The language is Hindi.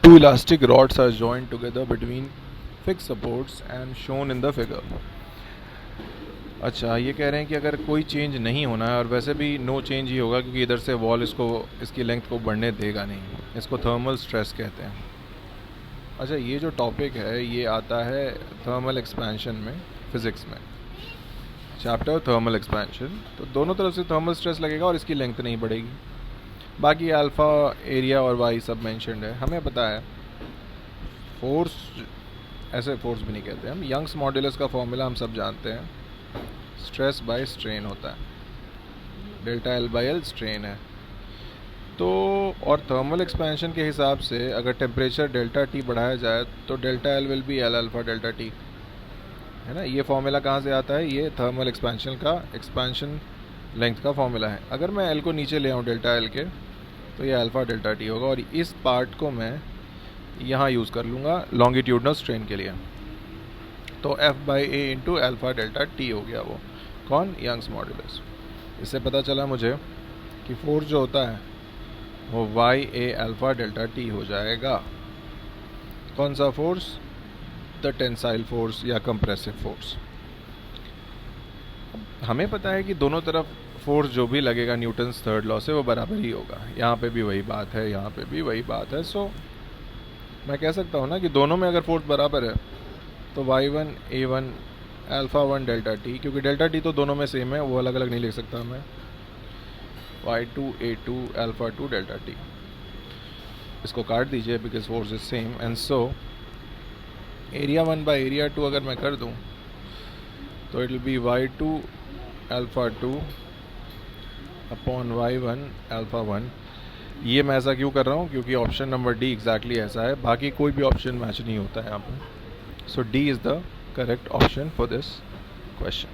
Two elastic rods are joined together between fixed supports and shown in the figure. अच्छा, ये कह रहे हैं कि अगर कोई चेंज नहीं होना है, और वैसे भी नो चेंज ही होगा क्योंकि इधर से वॉल इसकी लेंथ को बढ़ने देगा नहीं. इसको थर्मल स्ट्रेस कहते हैं. अच्छा, ये जो टॉपिक है ये आता है थर्मल एक्सपेंशन में, फिज़िक्स में, चैप्टर थर्मल एक्सपेंशन. तो दोनों तरफ से थर्मल स्ट्रेस लगेगा और इसकी लेंथ नहीं बढ़ेगी. बाकी अल्फ़ा, एरिया और वाई सब मेंशन्ड है. हमें पता है फोर्स, ऐसे फोर्स भी नहीं कहते हम, यंग्स मॉड्यूलस का फॉर्मूला हम सब जानते हैं. स्ट्रेस बाय स्ट्रेन होता है, delta L by L strain है. तो और थर्मल एक्सपेंशन के हिसाब से अगर टेम्परेचर डेल्टा टी बढ़ाया जाए तो delta L will be L alpha delta T, है ना. ये फॉर्मूला कहाँ से आता है? ये थर्मल एक्सपेंशन का एक्सपेंशन लेंथ का फॉर्मूला है. अगर मैं एल को नीचे ले आऊँ डेल्टा एल के, तो ये अल्फ़ा डेल्टा टी होगा, और इस पार्ट को मैं यहाँ यूज़ कर लूँगा लॉन्गिट्यूडनल स्ट्रेन के लिए. तो F by A into alpha delta T हो गया. वो कौन? Young's modulus. इससे पता चला मुझे कि फोर्स जो होता है वो वाई ए अल्फ़ा डेल्टा टी हो जाएगा. कौन सा फोर्स? द टेंसाइल फोर्स या कंप्रेसिव फोर्स. हमें पता है कि दोनों तरफ फोर्स जो भी लगेगा न्यूटन्स थर्ड लॉ से वो बराबर ही होगा. यहाँ पे भी वही बात है, यहाँ पे भी वही बात है. सो मैं कह सकता हूँ ना कि दोनों में अगर फोर्स बराबर है तो y1 a1 alpha 1 delta T, क्योंकि डेल्टा टी तो दोनों में सेम है, वो अलग अलग नहीं लिख सकता मैं. y2 a2 alpha 2 delta T. इसको काट दीजिए because force is same. And so area 1 by area 2 अगर मैं कर दूँ तो it will be y2 alpha 2 upon y1 alpha 1. ये मैं ऐसा क्यों कर रहा हूँ? क्योंकि ऑप्शन नंबर डी एग्जैक्टली ऐसा है, बाकी कोई भी ऑप्शन मैच नहीं होता है यहाँ पर. So D is the correct option for this question.